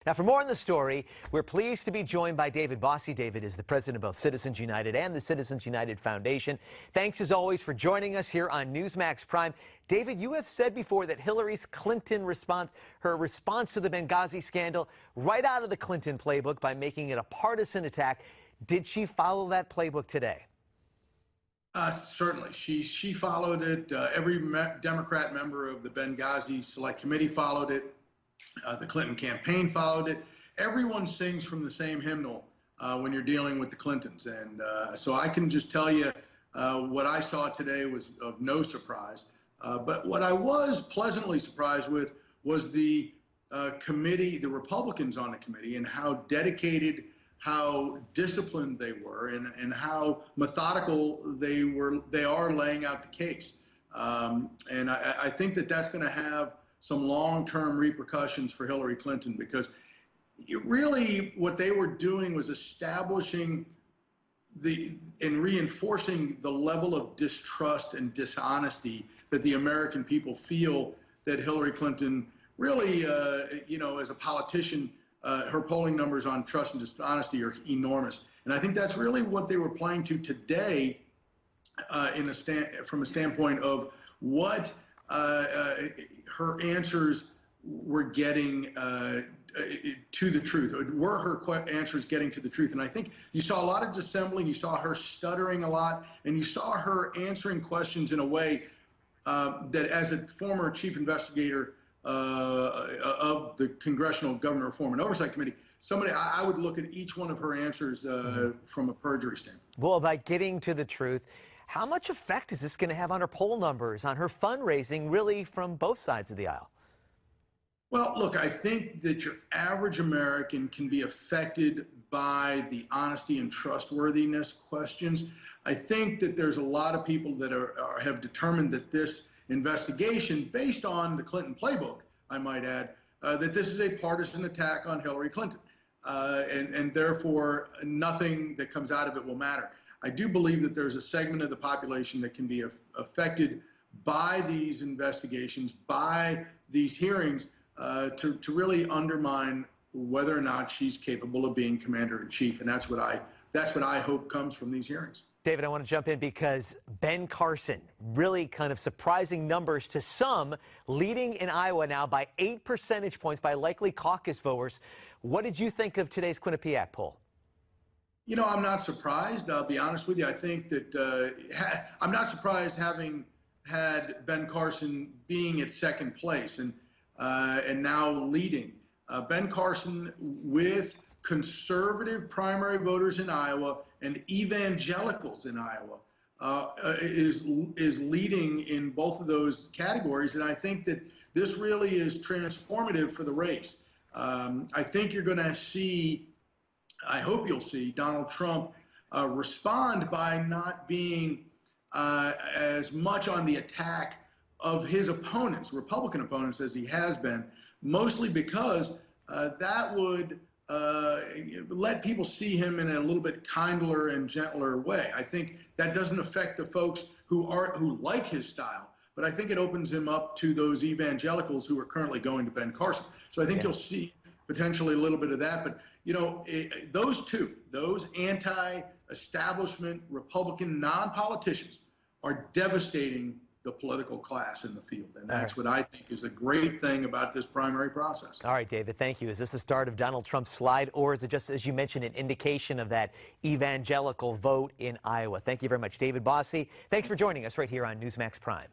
Now, for more on the story, we're pleased to be joined by David Bossie. David is the president of both Citizens United and the Citizens United Foundation. Thanks, as always, for joining us here on Newsmax Prime. David, you have said before that Hillary Clinton's response to the Benghazi scandal, right out of the Clinton playbook by making it a partisan attack. Did she follow that playbook today? Certainly. She followed it. Every Democrat member of the Benghazi Select Committee followed it. The Clinton campaign followed it. Everyone sings from the same hymnal when you're dealing with the Clintons. And so I can just tell you what I saw today was of no surprise. But what I was pleasantly surprised with was the committee, the Republicans on the committee, and how dedicated, how disciplined they were, and how methodical they are laying out the case. And I think that that's going to have some long-term repercussions for Hillary Clinton, because really what they were doing was establishing and reinforcing the level of distrust and dishonesty that the American people feel that Hillary Clinton really, as a politician, her polling numbers on trust and dishonesty are enormous. And I think that's really what they were playing to today from a standpoint of what her answers were getting to the truth. Were her answers getting to the truth? And I think you saw a lot of dissembling, you saw her stuttering a lot, and you saw her answering questions in a way that, as a former chief investigator of the Congressional Government Reform and Oversight Committee, I would look at each one of her answers from a perjury standpoint. Well, by getting to the truth, how much effect is this going to have on her poll numbers, on her fundraising, really from both sides of the aisle? Well, look, I think that your average American can be affected by the honesty and trustworthiness questions. I think that there's a lot of people that have determined that this investigation, based on the Clinton playbook, I might add, that this is a partisan attack on Hillary Clinton, and therefore nothing that comes out of it will matter. I do believe that there's a segment of the population that can be affected by these investigations, by these hearings, to really undermine whether or not she's capable of being commander-in-chief, and that's what I hope comes from these hearings. David, I want to jump in because Ben Carson, really kind of surprising numbers to some, leading in Iowa now by 8 percentage points by likely caucus voters. What did you think of today's Quinnipiac poll? You know, I'm not surprised. I'll be honest with you. I think that I'm not surprised, having had Ben Carson being at second place and now leading. Ben Carson, with conservative primary voters in Iowa and evangelicals in Iowa, is leading in both of those categories. And I think that this really is transformative for the race. I think you're going to see, I hope you'll see, Donald Trump respond by not being as much on the attack of his opponents, Republican opponents, as he has been, mostly because that would let people see him in a little bit kindler and gentler way. I think that doesn't affect the folks who like his style, but I think it opens him up to those evangelicals who are currently going to Ben Carson. So I think you'll see potentially a little bit of that. But, you know, those anti-establishment Republican non-politicians are devastating the political class in the field. And that's what I think is the great thing about this primary process. All right, David, thank you. Is this the start of Donald Trump's slide, or is it just, as you mentioned, an indication of that evangelical vote in Iowa? Thank you very much, David Bossie. Thanks for joining us right here on Newsmax Prime.